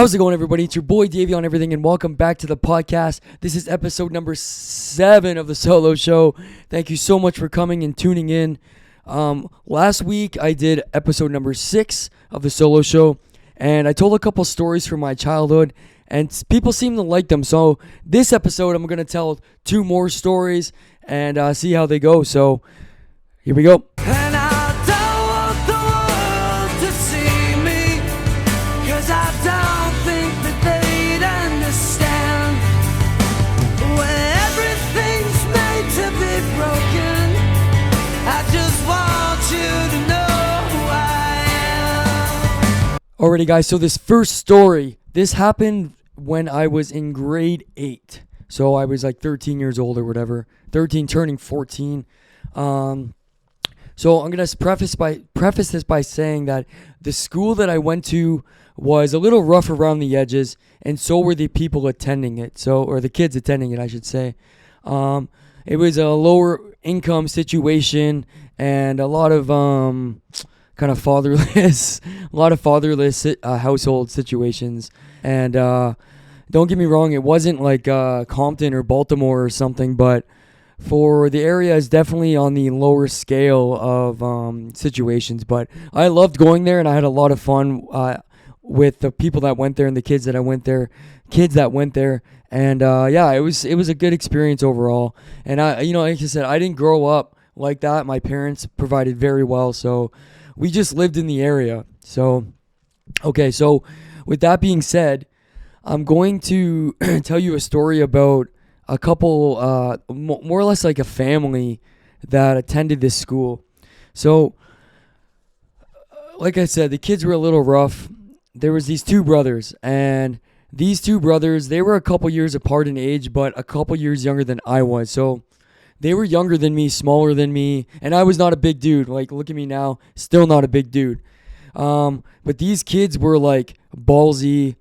How's it going, everybody? It's your boy Davey on everything, and welcome back to the podcast. This is episode number 7 of the solo show. Thank you so much for coming and tuning in. Last week I did episode number 6 of the solo show, and I told a couple stories from my childhood, and people seem to like them. So this episode I'm going to tell 2 more stories and see how they go. So here we go. And I don't want the world to see me, 'cause I don't think that they'd understand. When everything's made to be broken, I just want you to know who I am. Alrighty, guys, so this first story, this happened when I was in grade 8. So I was like 13 years old or whatever. 13 turning 14. So I'm going to preface this by saying that the school that I went to was a little rough around the edges, and so were the people attending it. Or the kids attending it, I should say. It was a lower income situation and a lot of kind of fatherless household situations. And don't get me wrong, it wasn't like Compton or Baltimore or something, but for the area is definitely on the lower scale of situations. But I loved going there, and I had a lot of fun with the people that went there and the kids that went there. And yeah, it was a good experience overall. And like I said, I didn't grow up like that. My parents provided very well, so we just lived in the area. So okay, so with that being said, I'm going to tell you a story about a couple, more or less like a family that attended this school. So, like I said, the kids were a little rough. There was these 2 brothers, and these 2 brothers, they were a couple years apart in age, but a couple years younger than I was. So, they were younger than me, smaller than me, and I was not a big dude. Like, look at me now, still not a big dude. But these kids were like ballsy,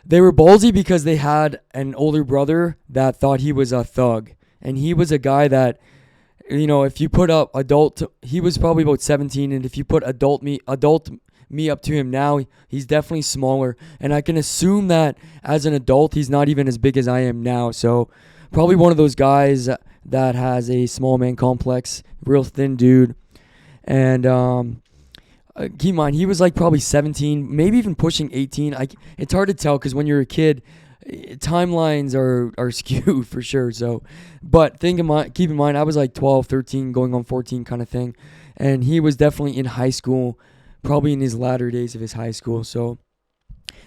they were ballsy because they had an older brother that thought he was a thug. And he was a guy that, if you put up he was probably about 17, and if you put adult me up to him now, he's definitely smaller. And I can assume that as an adult, he's not even as big as I am now. So probably one of those guys that has a small man complex, real thin dude. And keep in mind, he was like probably 17, maybe even pushing 18. It's hard to tell because when you're a kid, timelines are skewed for sure. So, but keep in mind, I was like 12, 13, going on 14 kind of thing. And he was definitely in high school, probably in his latter days of his high school. So,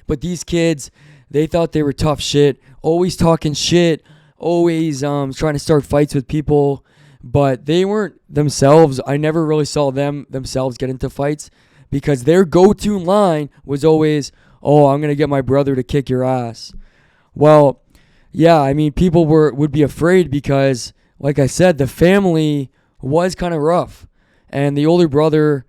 but these kids, they thought they were tough shit, always talking shit, always trying to start fights with people. But they weren't themselves. I never really saw them themselves get into fights because their go-to line was always, "Oh, I'm going to get my brother to kick your ass." Well, yeah, I mean, people would be afraid because, like I said, the family was kind of rough. And the older brother,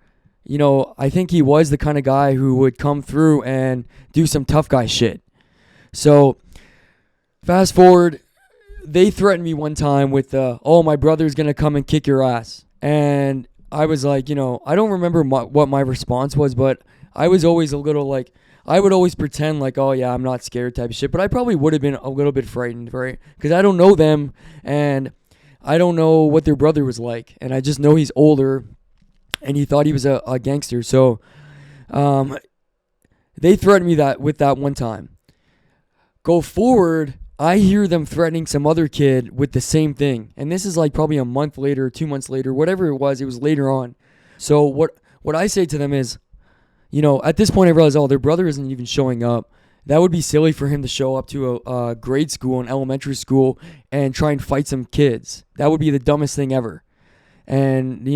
I think he was the kind of guy who would come through and do some tough guy shit. So, fast forward, they threatened me one time with, my brother's going to come and kick your ass. And I was like, I don't remember what my response was, but I was always a little like, I would always pretend like, oh yeah, I'm not scared type of shit. But I probably would have been a little bit frightened, right? Because I don't know them, and I don't know what their brother was like. And I just know he's older, and he thought he was a gangster. So they threatened me with that one time. Go forward, I hear them threatening some other kid with the same thing. And this is like probably a month later, 2 months later, whatever it was later on. So what I say to them is, at this point I realize, their brother isn't even showing up. That would be silly for him to show up to a grade school, an elementary school, and try and fight some kids. That would be the dumbest thing ever. And,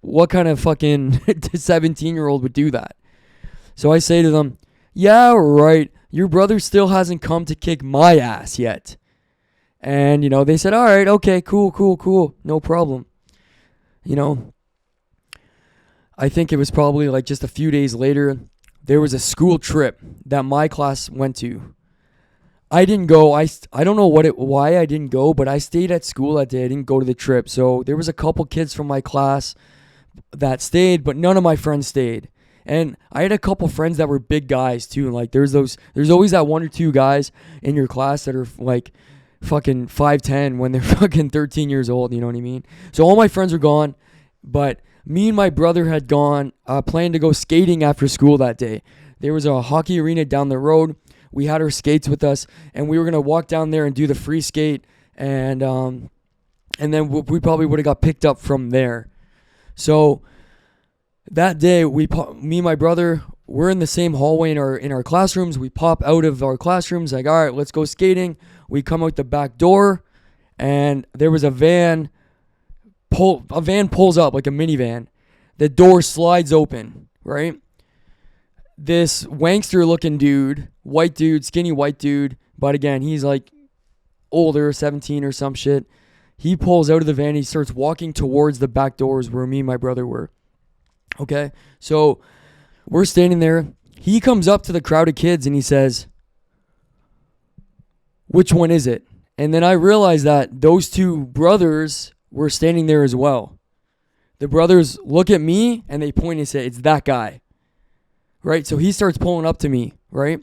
what kind of fucking 17-year-old would do that? So I say to them, yeah, right. Your brother still hasn't come to kick my ass yet. And, they said, all right, okay, cool, no problem. I think it was probably like just a few days later, there was a school trip that my class went to. I didn't go. I don't know why I didn't go, but I stayed at school that day. I didn't go to the trip. So there was a couple kids from my class that stayed, but none of my friends stayed. And I had a couple friends that were big guys too. Like there's always that one or two guys in your class that are like fucking 5'10" when they're fucking 13 years old. You know what I mean? So all my friends were gone, but me and my brother had planned to go skating after school that day. There was a hockey arena down the road. We had our skates with us, and we were gonna walk down there and do the free skate, and then we probably would have got picked up from there. So that day, me and my brother, we're in the same hallway in our classrooms. We pop out of our classrooms, like, all right, let's go skating. We come out the back door, and there was a van. A van pulls up, like a minivan. The door slides open, right? This wankster-looking dude, white dude, skinny white dude, but again, he's like older, 17 or some shit. He pulls out of the van. He starts walking towards the back doors where me and my brother were. Okay, so we're standing there. He comes up to the crowd of kids and he says, "Which one is it?" And then I realized that those two brothers were standing there as well. The brothers look at me and they point and say, "It's that guy." Right? So he starts pulling up to me, right?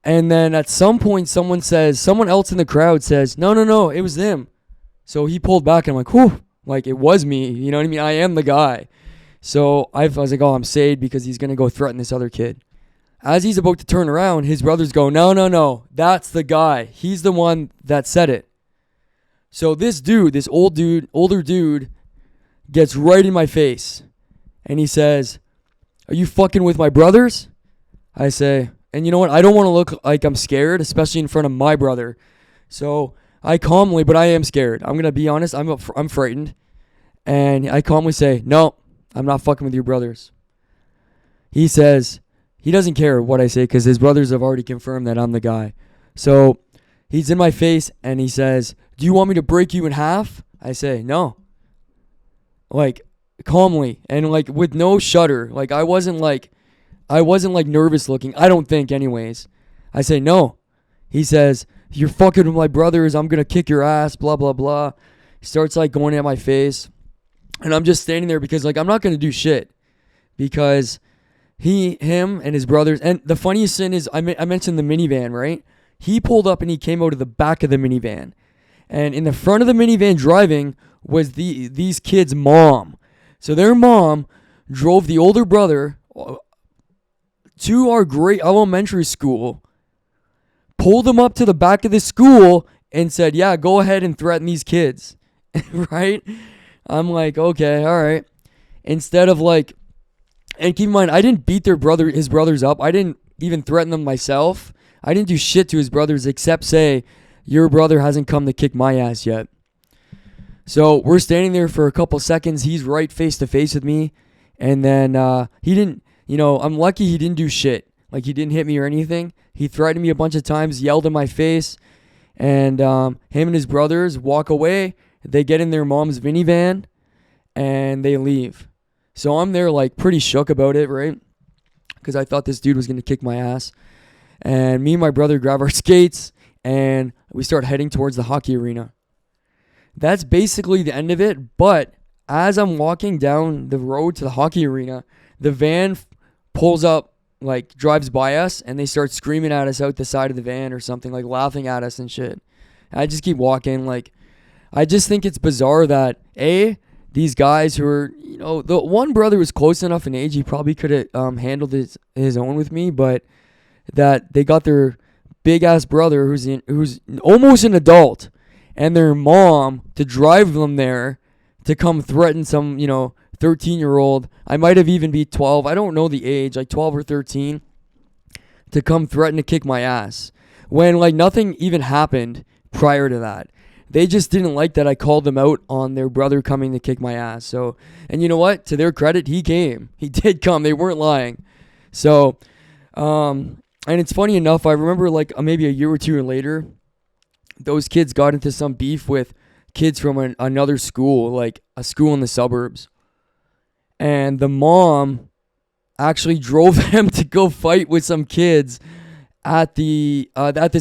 And then at some point someone else in the crowd says, no, it was them. So he pulled back and I'm like, whew, like it was me. You know what I mean? I am the guy. So I was like, oh, I'm saved because he's going to go threaten this other kid. As he's about to turn around, his brothers go, no, that's the guy. He's the one that said it. So this older dude, gets right in my face. And he says, "Are you fucking with my brothers?" I say, and you know what? I don't want to look like I'm scared, especially in front of my brother. So I calmly, but I am scared. I'm going to be honest. I'm frightened. And I calmly say, "No, I'm not fucking with your brothers." He says, he doesn't care what I say because his brothers have already confirmed that I'm the guy. So he's in my face and he says, "Do you want me to break you in half?" I say, "No." Like calmly and like with no shudder. Like I wasn't like nervous looking. I don't think anyways. I say, "No." He says, "You're fucking with my brothers. I'm going to kick your ass, blah, blah, blah." He starts like going at my face. And I'm just standing there because like I'm not going to do shit. Because him and his brothers. And the funniest thing is I mentioned the minivan, right? He pulled up and he came out of the back of the minivan. And in the front of the minivan driving was these kids' mom. So their mom drove the older brother to our great elementary school, pulled him up to the back of the school, and said, "Yeah, go ahead and threaten these kids." Right? I'm like, okay, all right. Instead of like, and keep in mind, I didn't beat his brothers up. I didn't even threaten them myself. I didn't do shit to his brothers except say, "Your brother hasn't come to kick my ass yet." So we're standing there for a couple seconds. He's right face to face with me. And then he didn't, I'm lucky he didn't do shit. Like he didn't hit me or anything. He threatened me a bunch of times, yelled in my face. And him and his brothers walk away. They get in their mom's minivan and they leave. So I'm there like pretty shook about it, right? Because I thought this dude was going to kick my ass. And me and my brother grab our skates and we start heading towards the hockey arena. That's basically the end of it. But as I'm walking down the road to the hockey arena, the van pulls up, like drives by us, and they start screaming at us out the side of the van or something, like laughing at us and shit. And I just keep walking. Like, I just think it's bizarre that, these guys who are, the one brother was close enough in age, he probably could have handled his own with me, but that they got their big-ass brother who's almost an adult, and their mom to drive them there to come threaten some, 13-year-old. I might have even be 12. I don't know the age, like 12 or 13, to come threaten to kick my ass. When, like, nothing even happened prior to that. They just didn't like that I called them out on their brother coming to kick my ass. So, and you know what? To their credit, he came. He did come. They weren't lying. So, and it's funny enough, I remember like maybe a year or two later, those kids got into some beef with kids from another school, like a school in the suburbs. And the mom actually drove them to go fight with some kids at this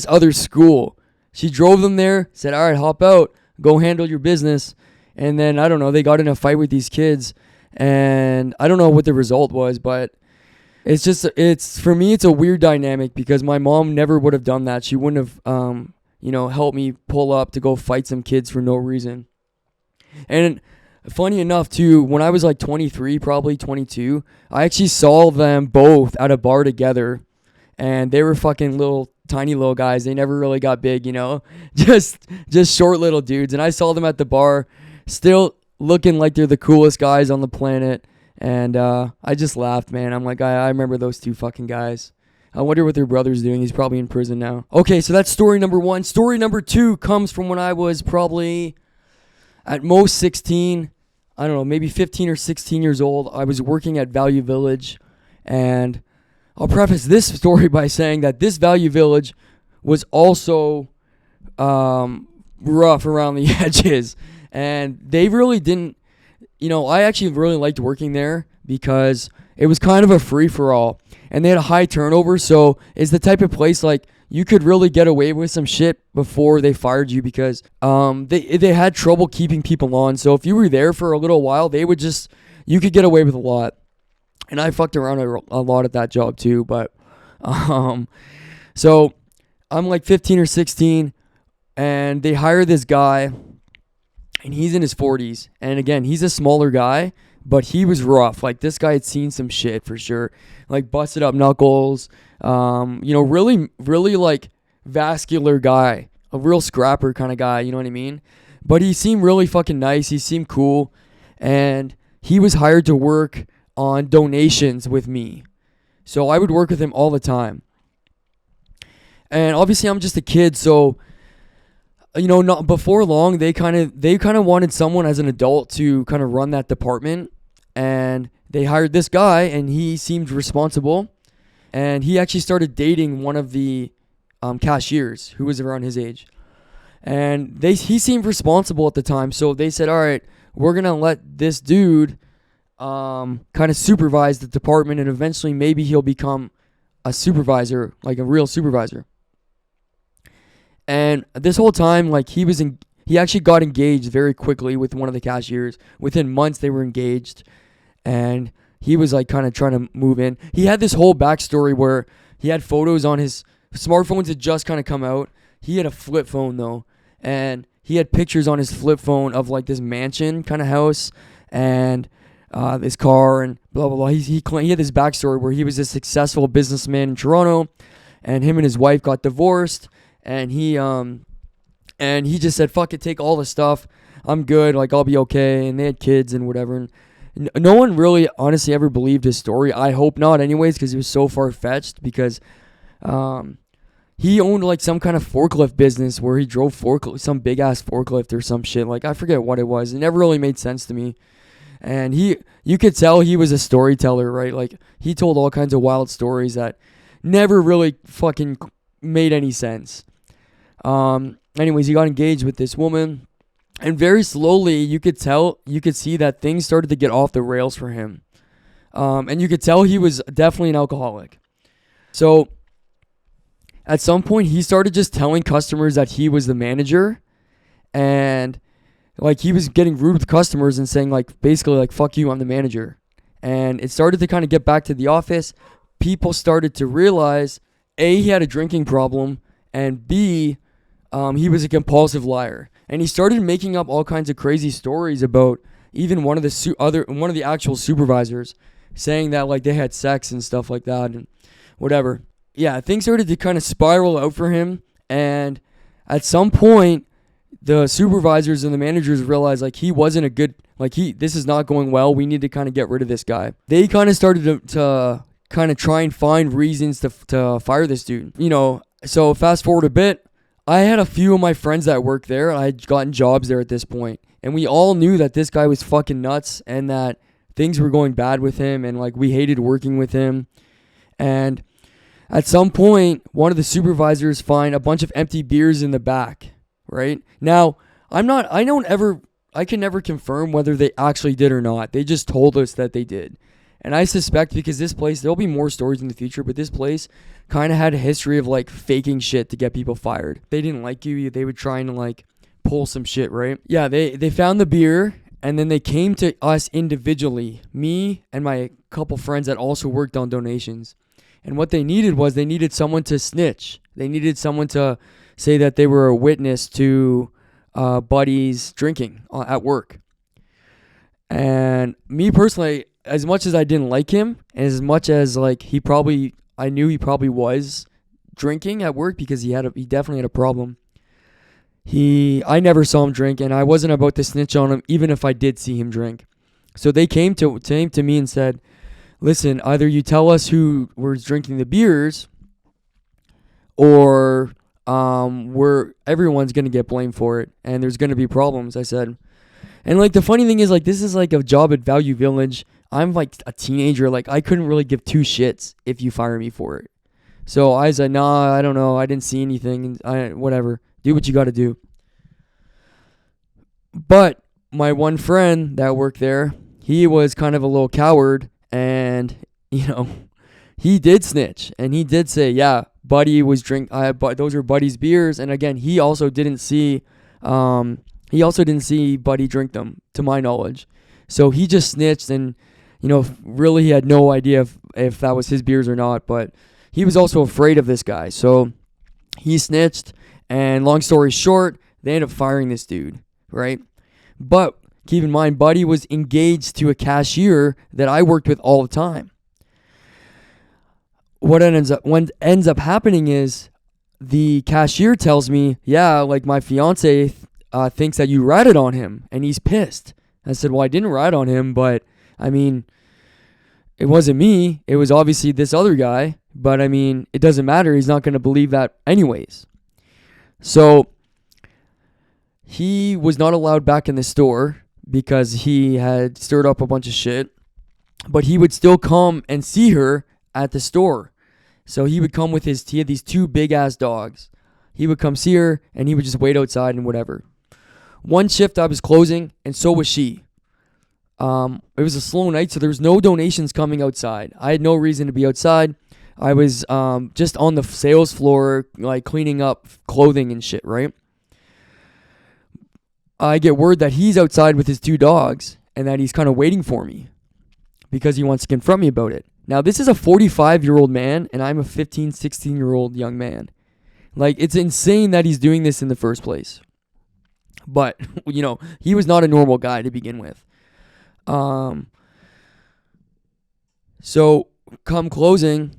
other school. She drove them there, said, "All right, hop out, go handle your business." And then, I don't know, they got in a fight with these kids. And I don't know what the result was, but it's for me, it's a weird dynamic because my mom never would have done that. She wouldn't have, helped me pull up to go fight some kids for no reason. And funny enough, too, when I was like 23, probably 22, I actually saw them both at a bar together. And they were fucking tiny little guys. They never really got big, just short little dudes. And I saw them at the bar, still looking like they're the coolest guys on the planet. And I just laughed, man. I'm like, I remember those two fucking guys. I wonder what their brother's doing. He's probably in prison now. Okay, so that's story number 1. Story number 2 comes from when I was probably at most 16. I don't know, maybe 15 or 16 years old. I was working at Value Village. And I'll preface this story by saying that this Value Village was also rough around the edges. And they really didn't, I actually really liked working there because it was kind of a free-for-all. And they had a high turnover, so it's the type of place like you could really get away with some shit before they fired you because they had trouble keeping people on. So if you were there for a little while, you could get away with a lot. And I fucked around a lot at that job too, but so I'm like 15 or 16, and they hire this guy, and he's in his 40s. And again, he's a smaller guy, but he was rough. Like, this guy had seen some shit for sure. Like, busted up knuckles. Really, really, like, vascular guy. A real scrapper kind of guy, you know what I mean? But he seemed really fucking nice. He seemed cool. And he was hired to work on donations with me. So I would work with him all the time. And obviously, I'm just a kid, so not before long, they kind of wanted someone as an adult to kind of run that department. And they hired this guy, and he seemed responsible. And he actually started dating one of the cashiers who was around his age. And he seemed responsible at the time. So they said, all right, we're going to let this dude kind of supervise the department. And eventually maybe he'll become a supervisor, like a real supervisor. And this whole time, like, he actually got engaged very quickly with one of the cashiers. Within months, they were engaged. And he was, like, kind of trying to move in. He had this whole backstory where he had photos on his smartphones had just kind of come out. He had a flip phone, though. And he had pictures on his flip phone of, like, this mansion kind of house and this car and blah, blah, blah. He had this backstory where he was a successful businessman in Toronto. And him and his wife got divorced. And he just said, fuck it, take all the stuff. I'm good. Like, I'll be okay. And they had kids and whatever. And no one really honestly ever believed his story. I hope not anyways, because it was so far-fetched. Because he owned, like, some kind of forklift business where he drove some big-ass forklift or some shit. Like, I forget what it was. It never really made sense to me. And you could tell he was a storyteller, right? Like, he told all kinds of wild stories that never really fucking made any sense. Anyways, he got engaged with this woman, and very slowly you could see that things started to get off the rails for him. And you could tell he was definitely an alcoholic. So at some point he started just telling customers that he was the manager, and like he was getting rude with customers and saying, like, basically, like, fuck you, I'm the manager. And it started to kind of get back to the office. People started to realize, A, he had a drinking problem, and B, he was a compulsive liar. And he started making up all kinds of crazy stories about even one of the actual supervisors, saying that, like, they had sex and stuff like that and whatever. Yeah, things started to kind of spiral out for him. And at some point, the supervisors and the managers realized, like, he wasn't a good, like, this is not going well. We need to kind of get rid of this guy. They kind of started to kind of try and find reasons to fire this dude. So fast forward a bit, I had a few of my friends that worked there. I had gotten jobs there at this point. And we all knew that this guy was fucking nuts and that things were going bad with him. And, like, we hated working with him. And at some point, one of the supervisors find a bunch of empty beers in the back, right? Now, I can never confirm whether they actually did or not. They just told us that they did. And I suspect because this place, there'll be more stories in the future, but this place kind of had a history of, like, faking shit to get people fired. They didn't like you. They would try and, like, pull some shit, right? Yeah, they found the beer, And then they came to us individually, me and my couple friends that also worked on donations. And what they needed was they needed someone to snitch. They needed someone to say that they were a witness to Buddy's drinking at work. And me personally, as much as I didn't like him, and as much as like I knew he probably was drinking at work because he definitely had a problem. I never saw him drink, and I wasn't about to snitch on him, even if I did see him drink. So they came to me and said, "Listen, either you tell us who was drinking the beers, or everyone's gonna get blamed for it, and there's gonna be problems." I said, and like the funny thing is, like, this is like a job at Value Village. I'm like a teenager, like I couldn't really give two shits if you fire me for it. So I said, "Nah, I don't know. I didn't see anything. Whatever. Do what you got to do." But my one friend that worked there, he was kind of a little coward, and he did snitch, and he did say, "Yeah, Buddy was those were Buddy's beers." And again, he also didn't see Buddy drink them, to my knowledge. So he just snitched, and really he had no idea if that was his beers or not. But he was also afraid of this guy, so he snitched. And long story short, they ended up firing this dude, right? But keep in mind, Buddy was engaged to a cashier that I worked with all the time. What ends up happening is the cashier tells me, "Yeah, like my fiance thinks that you ratted on him, and he's pissed." I said, "Well, I didn't rat on him, but I mean, it wasn't me. It was obviously this other guy. But I mean, it doesn't matter. He's not going to believe that anyways." So he was not allowed back in the store because he had stirred up a bunch of shit. But he would still come and see her at the store. So he would come with he had these two big ass dogs. He would come see her, and he would just wait outside and whatever. One shift I was closing, and so was she. It was a slow night, so there was no donations coming outside. I had no reason to be outside. I was just on the sales floor, like cleaning up clothing and shit, right? I get word that he's outside with his two dogs, and that he's kind of waiting for me because he wants to confront me about it. Now, this is a 45-year-old man, and I'm a 15, 16-year-old young man. Like, it's insane that he's doing this in the first place. But, he was not a normal guy to begin with. So, come closing,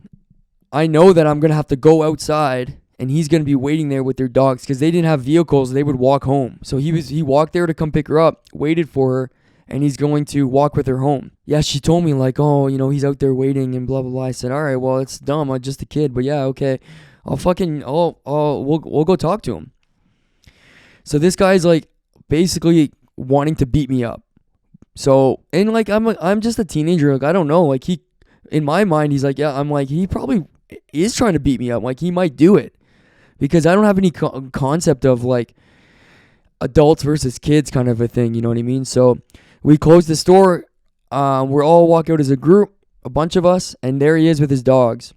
I know that I'm going to have to go outside, and he's going to be waiting there with their dogs because they didn't have vehicles. They would walk home. So he walked there to come pick her up, waited for her, and he's going to walk with her home. Yeah, she told me like, "Oh, he's out there waiting and blah, blah, blah." I said, "All right, well, it's dumb. I'm just a kid, but yeah, okay. We'll go talk to him." So this guy's like basically wanting to beat me up. So, and like, I'm just a teenager. Like, I don't know. Like in my mind, he's like, yeah, I'm like, he probably is trying to beat me up. Like, he might do it because I don't have any concept of like adults versus kids kind of a thing. You know what I mean? So we closed the store. We're all walk out as a group, a bunch of us, and there he is with his dogs.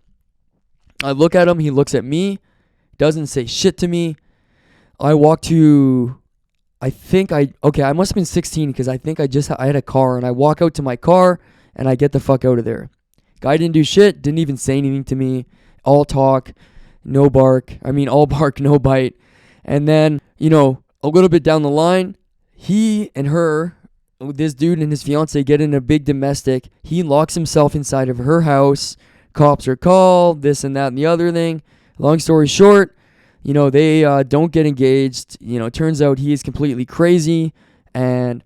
I look at him. He looks at me, doesn't say shit to me. I walk to, I must have been 16 because I think I had a car, and I walk out to my car and I get the fuck out of there. Guy didn't do shit, didn't even say anything to me. All talk, no bark. All bark, no bite. And then, a little bit down the line, he and her, this dude and his fiance, get in a big domestic. He locks himself inside of her house. Cops are called, this and that and the other thing. Long story short, they don't get engaged. Turns out he is completely crazy. And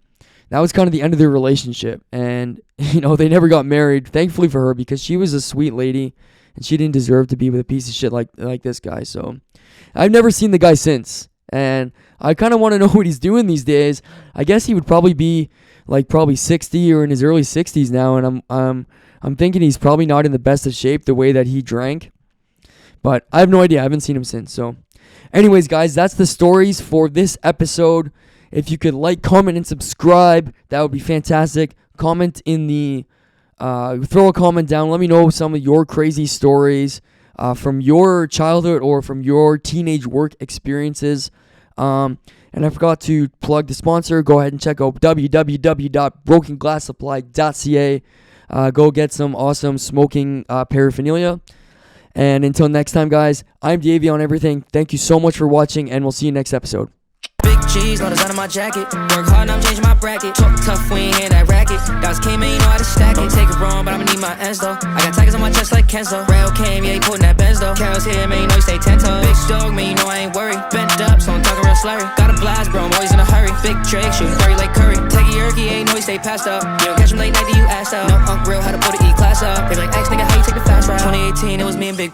that was kind of the end of their relationship. And, they never got married, thankfully for her, because she was a sweet lady and she didn't deserve to be with a piece of shit like this guy. So I've never seen the guy since. And I kind of want to know what he's doing these days. I guess he would probably be probably 60 or in his early 60s now. And I'm thinking he's probably not in the best of shape the way that he drank. But I have no idea. I haven't seen him since. So anyways, guys, that's the stories for this episode. If you could like, comment, and subscribe, that would be fantastic. Comment in the, throw a comment down. Let me know some of your crazy stories from your childhood or from your teenage work experiences. And And I forgot to plug the sponsor. Go ahead and check out www.brokenglasssupply.ca. Go get some awesome smoking paraphernalia. And until next time, guys, I'm Davey on everything. Thank you so much for watching, and we'll see you next episode. Big cheese, no design on my jacket. Work hard, now I'm changing my bracket. Talk tough, we ain't hear that racket. Guys came in, you know how to stack it. Don't take it wrong, but I'ma need my ends though. I got tigers on my chest like Kenzo. Rail came, yeah, he putting that Benz though. Carol's here, man, you know he stay 10 toes. Big dog, man, you know I ain't worried. Bent up, so I'm talking real slurry. Got a blast, bro, I'm always in a hurry. Big Drake, shooting dirty like Curry. Take a yerky, ain't know he stay passed up. You don't catch him late night, you asked up. No, real, how to put it E-class up. They like, X nigga, how you take the fast ride? 2018, it was me and Big